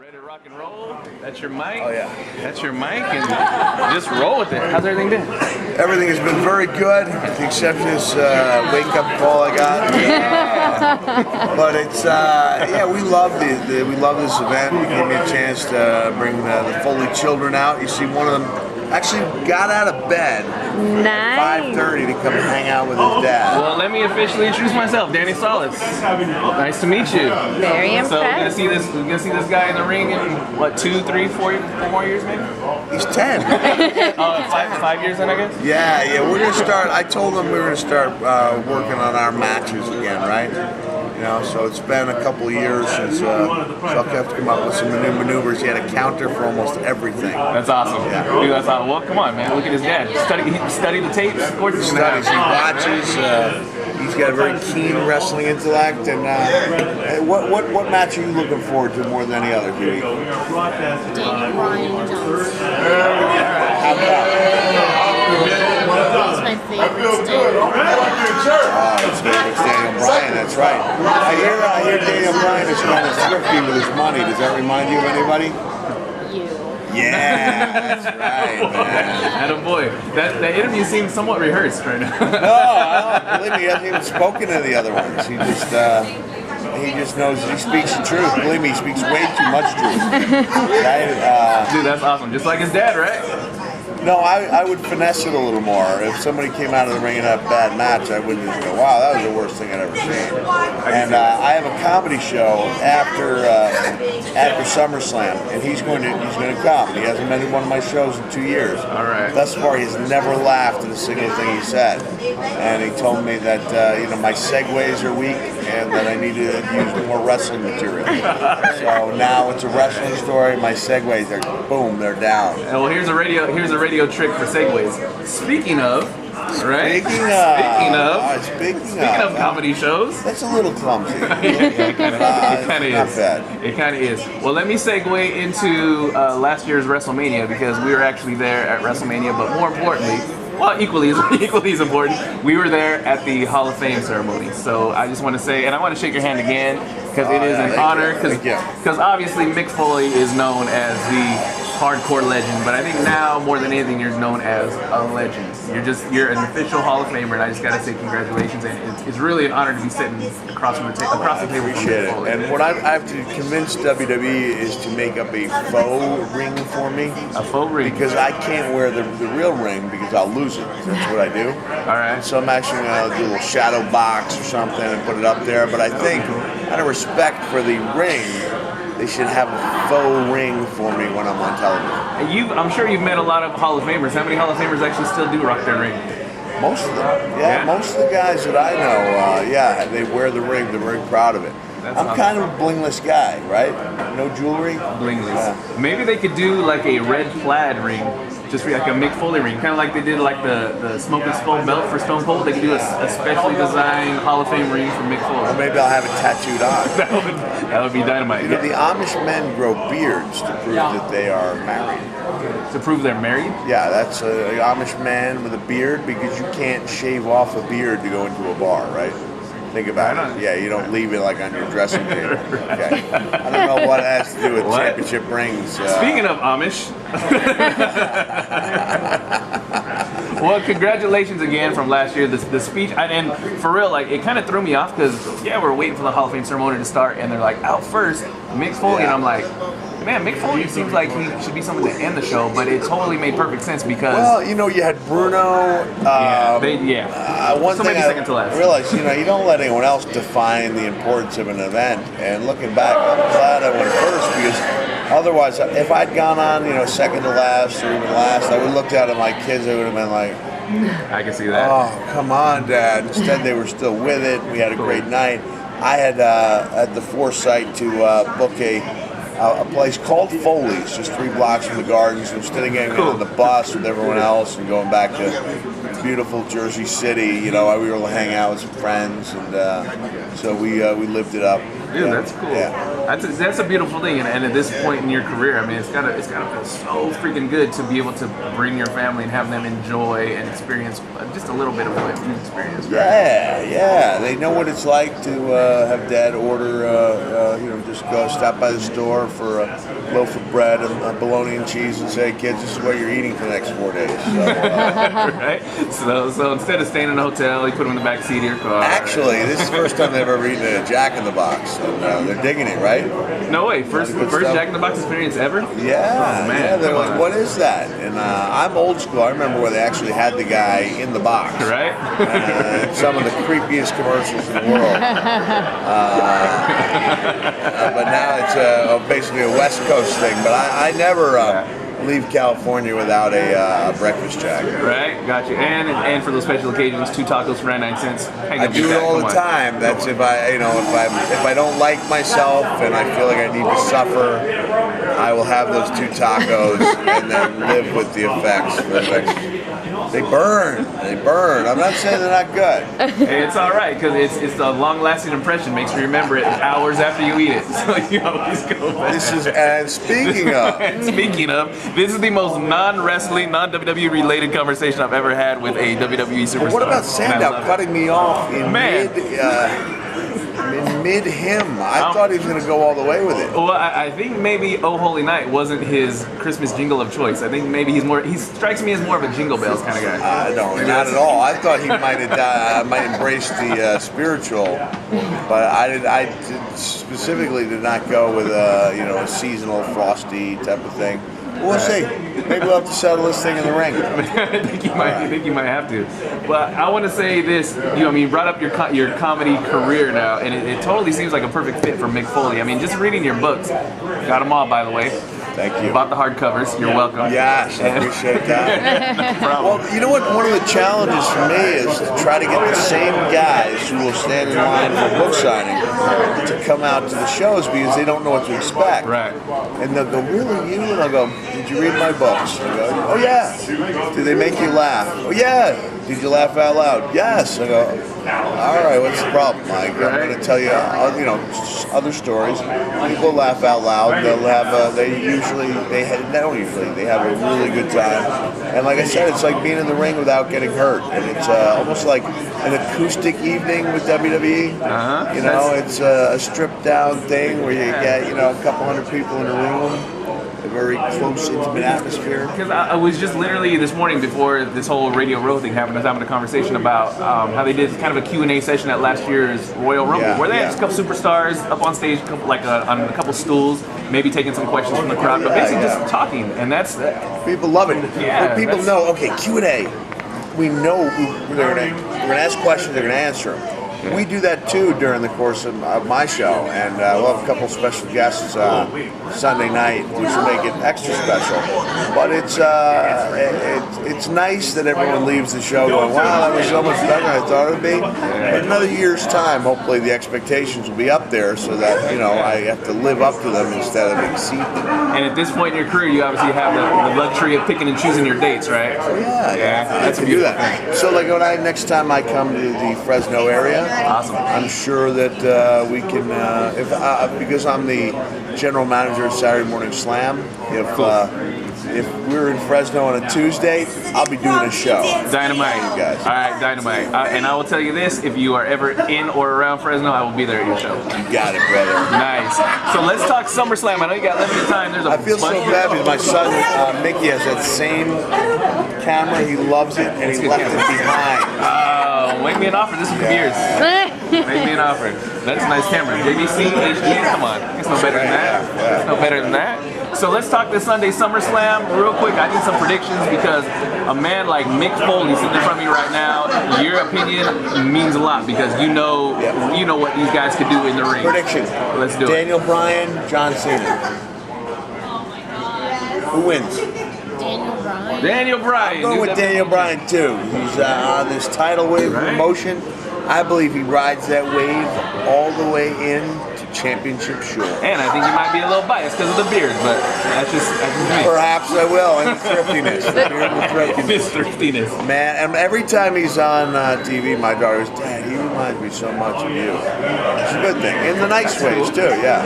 Ready to rock and roll? That's your mic? Oh, yeah. That's your mic, and just roll with it. How's everything been? Everything has been very good, with the exception of this wake-up call I got. But it's, yeah, we love we love this event. It gave me a chance to bring the Foley children out. You see, one of them actually got out of bed at 5:30 to come hang out with his dad. Well, let me officially introduce myself, Danny Salas. Nice to meet you. Very impressed. So we're gonna see this guy in the ring in what, 2, 3, 4 more years maybe? He's 10. 5 years then, I guess? Yeah, we're gonna start. I told him we were gonna start working on our matches again, right? You know, so it's been a couple of years since Chuck have to come up with some new maneuvers. He had a counter for almost everything. That's awesome. Yeah. Dude, that's awesome. Well, come on, man. Look at his dad. Study the tapes. Of course, He studies, he watches. He's got a very keen wrestling intellect. And what match are you looking forward to more than any other, Dewey? Daniel Bryan Johnson. How about? He's my favorite still. His favorite's Daniel Bryan, that's right. I hear Daniel Bryan is kind of thrifty with his money. Does that remind you of anybody? You. Yeah, that's right, man. Attaboy. That interview seems somewhat rehearsed right now. No, believe me, he hasn't even spoken to the other ones. He just knows, he speaks the truth. Believe me, he speaks way too much truth. Dude, that's awesome. Just like his dad, right? No, I would finesse it a little more. If somebody came out of the ring and had a bad match, I wouldn't just go, wow, that was the worst thing I'd ever seen. And I have a comedy show after SummerSlam, and he's going to come. He hasn't been to one of my shows in 2 years. All right. Thus far, he's never laughed at a single thing he said. And he told me that my segues are weak and that I need to use more wrestling material. So now it's a wrestling story. My segues are boom, they're down. Well, here's a radio trick for segues. Speaking of, right? Speaking of comedy shows. That's a little clumsy. It kind of is. Not bad. It kind of is. Well, let me segue into last year's WrestleMania, because we were actually there at WrestleMania, but more importantly, well, equally as important, we were there at the Hall of Fame ceremony. So I just want to say, and I want to shake your hand again, because it is an honor, because obviously Mick Foley is known as the hardcore legend, but I think now more than anything you're known as a legend. You're an official Hall of Famer, and I just gotta say congratulations, and it's really an honor to be sitting across the table from Mick Foley. And what I have to convince WWE is to make up a faux ring for me. A faux ring? Because I can't wear the real ring because I'll lose it. That's what I do. All right. So I'm actually gonna do a little shadow box or something and put it up there. But I think, out of respect for the ring, they should have a faux ring for me when I'm on television. I'm sure you've met a lot of Hall of Famers. How many Hall of Famers actually still do rock their ring? Most of them. Yeah, most of the guys that I know, they wear the ring. They're very proud of it. I'm kind of a blingless guy, right? No jewelry. Blingless. Yeah. Maybe they could do like a red plaid ring, just like a Mick Foley ring, kind of like they did like the Smoking Skull belt for Stone Cold. They could do a specially designed Hall of Fame ring for Mick Foley. Or maybe I'll have it tattooed on. that would be dynamite. You know, the Amish men grow beards to prove that they are married. To prove they're married? Yeah, that's an Amish man with a beard, because you can't shave off a beard to go into a bar, right? Think about it. Yeah, you don't leave it like on your dressing table. Okay. I don't know what it has to do with championship rings. Speaking of Amish. Well, congratulations again from last year. The speech, and for real, like, it kind of threw me off, because we're waiting for the Hall of Fame ceremony to start, and they're like, out first, Mick Foley, and I'm like, man, Mick Foley seems like he should be someone to end the show, but it totally made perfect sense because... Well, you had Bruno. One so thing maybe second to last. I realized, you don't let anyone else define the importance of an event. And looking back, I'm glad I went first, because otherwise, if I'd gone on, second to last or even last, I would have looked out at my kids, I would have been like... I can see that. Oh, come on, Dad. Instead, they were still with it. We had a great night. I had the foresight to book a place called Foley's, just 3 blocks from the Gardens. Instead of getting on the bus with everyone else and going back to beautiful Jersey City, we were able to hang out with some friends, and so we lived it up. Dude, that's cool. That's a beautiful thing, and at this point in your career, I mean, it's gotta feel so freaking good to be able to bring your family and have them enjoy and experience just a little bit of what you experienced. Right? Yeah. They know what it's like to have Dad order, just go stop by the store for a loaf of bread and bologna and cheese, and say, "Kids, this is what you're eating for the next 4 days." So, right. So instead of staying in a hotel, you put them in the back seat of your car. actually, this is the first time they've ever eaten a Jack in the Box, and they're digging it, right? No way. First Jack in the Box experience ever? Yeah. Oh, man. Yeah, they're like, "What is that?" And I'm old school. I remember where they actually had the guy in the box. Right? Some of the creepiest commercials in the world. But now it's basically a West Coast thing. But I never leave California without a breakfast jack. Right, got you. And for those special occasions, 2 tacos for 99 cents. I do it all the time. That's if I don't like myself and I feel like I need to suffer, I will have those 2 tacos and then live with the effects for the next. They burn. I'm not saying they're not good. Hey, it's all right because it's a long-lasting impression. Makes you remember it hours after you eat it. So you always go back. Speaking of, this is the most non-wrestling, non-WWE related conversation I've ever had with a WWE superstar. what about Sandow cutting me off in mid hymn? I thought he was going to go all the way with it. Well, I think maybe "Oh Holy Night" wasn't his Christmas jingle of choice. I think maybe he strikes me as more of a Jingle Bells kind of guy. No, not at all. I thought he might embrace the spiritual, but I specifically did not go with a seasonal frosty type of thing. We'll see. Maybe we'll have to settle this thing in the ring. I think you might have to. But I want to say this. You brought up your comedy career now, and it totally seems like a perfect fit for Mick Foley. I mean, just reading your books, got them all, by the way. Thank you. Bought the hardcovers. You're welcome. Yes, I appreciate that. No problem. Well, you know what? One of the challenges for me is to try to get the same guys who will stand in line for book signing to come out to the shows because they don't know what to expect. Right. And they'll go, "Really, you?" And I'll go, "Did you read my books?" I go, "Oh yeah." "Did they make you laugh?" "Oh yeah." "Did you laugh out loud?" "Yes." I go, "All right, what's the problem?" I'm going to tell you, other stories. People laugh out loud. They'll have, they have a really good time. And like I said, it's like being in the ring without getting hurt. And it's almost like an acoustic evening with WWE. It's a stripped down thing where you get, a couple hundred people in a room. A very close, intimate atmosphere. Because I was just literally this morning before this whole Radio Row thing happened, I was having a conversation about how they did kind of a Q&A session at last year's Royal Rumble, where they had just a couple superstars up on stage, on a couple stools, maybe taking some questions from the crowd, but basically just talking, and that's... People love it. Yeah, people know, okay, Q&A, we know we're going to ask questions, they're going to answer them. Yeah. We do that too during the course of my show, and we'll have a couple special guests Sunday night, which will make it extra special. But it's nice that everyone leaves the show going, "Wow, that was so much better than I thought it would be." But in another year's time, hopefully the expectations will be up there, so that I have to live up to them instead of exceed them. And at this point in your career, you obviously have the luxury of picking and choosing your dates, right? Oh yeah, that's I can do that. So like next time I come to the Fresno area. Awesome. I'm sure that we can, because I'm the general manager of Saturday Morning Slam. If we're in Fresno on a Tuesday, I'll be doing a show. Dynamite. You guys. All right, dynamite. And I will tell you this: if you are ever in or around Fresno, I will be there at your show. You got it, brother. Nice. So let's talk SummerSlam. I know you got limited time. I feel so bad because my son Mickey has that same camera. He loves it, and he left it behind. Make me an offer. This is for years. Make me an offer. That's a nice camera. JVC, HD, come on. It's no better than that. It's no better than that. So let's talk this Sunday SummerSlam real quick. I need some predictions because a man like Mick Foley sitting in front of me right now, your opinion means a lot because you know what these guys could do in the ring. Prediction. Let's do Daniel Bryan, John Cena. Who wins? Daniel Bryan. I'm going with Daniel Bryan too. He's on this title wave promotion. I believe he rides that wave all the way in to championship shore. And I think you might be a little biased because of the beard, but that's just me. Perhaps I will, and the thriftiness. The beard and the thriftiness. His thriftiness. Man, and every time he's on TV, my daughter goes, Dad, he reminds me so much of you. It's a good thing. In the nice ways, too, yeah.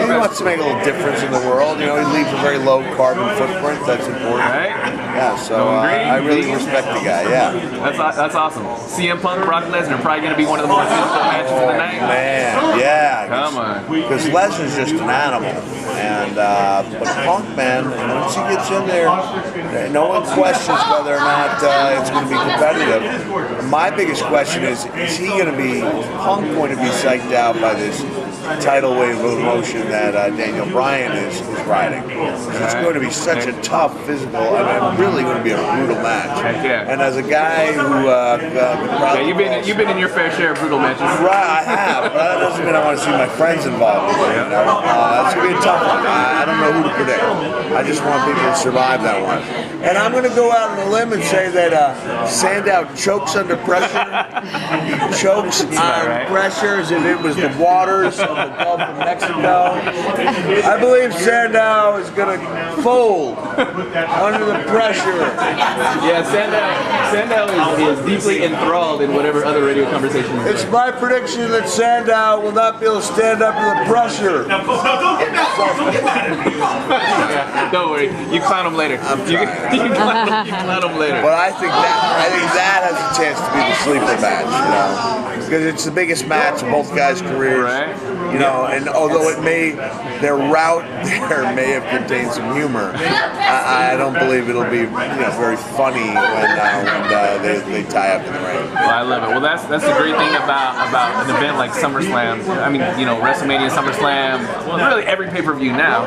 He wants to make a little difference in the world. You know, he leaves a very low carbon footprint. That's important. Right? Yeah, so I really respect the guy, yeah. That's awesome. CM Punk, Brock Lesnar, probably going to be one of the more physical matches of the night. Man, yeah. Come on. Because Lesnar's just an animal. And but Punk, man, once he gets in there, no one questions whether or not it's going to be competitive. My biggest question is he going to be, Punk going to be psyched out by this tidal wave of emotion that Daniel Bryan is riding? It's going to be such a tough physical, I mean, really going to be a brutal match. Heck yeah. And as a guy who probably you've been in your fair share of brutal matches. Right, I have, but that doesn't mean I want to see my friends involved in it. You know? It's going to be a tough one. I don't know who to predict. I just want people to survive that one. And I'm going to go out on a limb and say that Sandow chokes under pressure. He chokes on pressure as if it was the waters of the Gulf of Mexico. I believe Sandow is going to fold under the pressure. Yeah, Sandow is deeply enthralled in whatever other radio conversation is. It's my prediction that Sandow will not be able to stand up to the pressure. Yeah, don't worry, you clown him later. You clown him later. But I think that has a chance to be the sleeper match, you know, because it's the biggest match of both guys' careers. Right. You know, and although their route there may have contained some humor, I don't believe it'll be very funny when they tie up in the ring. Well, I love it. Well, that's the great thing about an event like SummerSlam. I mean, WrestleMania, SummerSlam, well, really every pay-per-view now.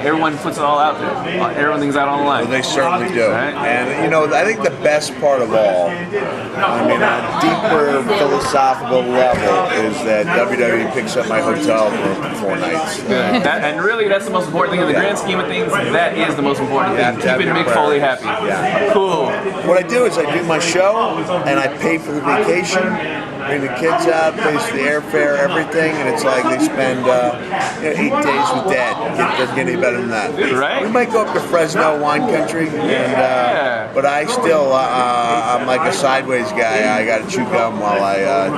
Everyone puts it all out there. Everything's out on the line. Well, they certainly do. Right? And I think the best part of all, I mean, on a deeper philosophical level, is that WWE picks up my hotel for 4 nights. Good. And really, that's the most important thing in the grand scheme of things. That is the most important thing. Keeping Mick Foley happy. Yeah. Cool. What I do is I do my show, and I pay for the vacation, bring the kids out, pays for the airfare, everything, and it's like they spend 8 days with Dad. Doesn't get any better than that. Right? We might go up to Fresno, wine country, but I still, I'm like a sideways guy. I got to chew gum while I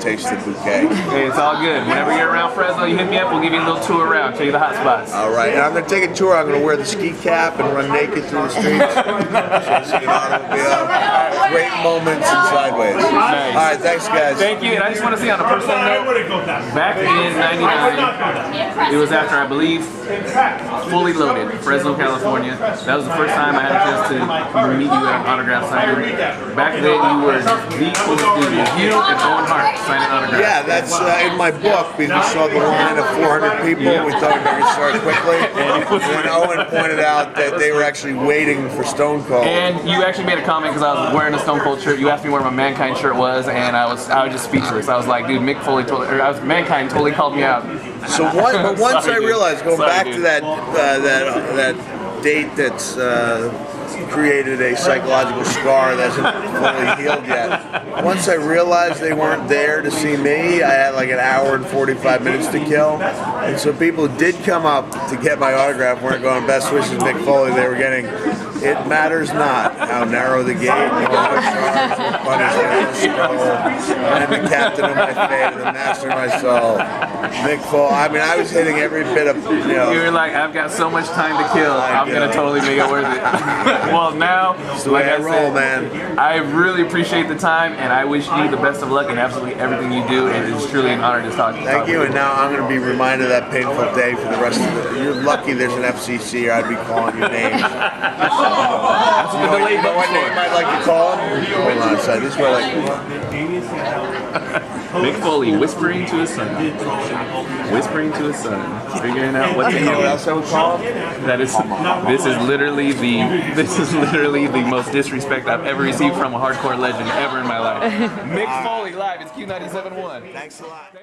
taste the bouquet. Hey, it's all good. Whenever you're around Fresno, you hit me up. We'll give you a little tour around, show you the hot spots. All right, and I'm going to take a tour. I'm going to wear the ski cap and run naked through the streets. See an automobile. Great moments in sideways. Nice. All right, thanks, guys. Thank you, and I just want to say on a personal note, back in '99, it was after, I believe, Fully Loaded, Fresno, California. That was the first time I had a chance to meet you at an autograph signing. Back then, you were the coolest dude. You and Owen Hart signing autographs. Yeah, that's in my book, because we saw the line of 400 people. We thought we could start quickly. And Owen pointed out that they were actually waiting for Stone Cold. And you actually made a comment because I was wearing a Stone Cold shirt. You asked me where my Mankind shirt was, and I was just speechless. I was like, dude, Mankind totally called me out. So once Sorry, I realized, going Sorry, back dude. to that date that's created a psychological scar that hasn't fully healed yet. Once I realized they weren't there to see me, I had like an hour and 45 minutes to kill. And so people who did come up to get my autograph weren't going, best wishes, Mick Foley. They were getting, it matters not how narrow the gate, or how sharp or punished I'm the captain of my fate, the master of my soul. Mick Foley. I mean, I was hitting every bit of, You were like, I've got so much time to kill. I'm going to totally make it worth it. Well, now, like I said, man. I really appreciate the time, and I wish you the best of luck in absolutely everything you do. It is truly an honor to talk to you. Thank you, and now I'm going to be reminded of that painful day for the rest of the. You're lucky there's an FCC, or I'd be calling your name. That's what the delayed You know what name I'd like to call him? Hold on a second. This is what I Mick Foley whispering to his son. Whispering to his son. Figuring out what to You know what do. else I would call him? This is literally the most disrespect I've ever received from a hardcore legend ever in my life. Mick Foley live, it's Q97.1. Thanks a lot.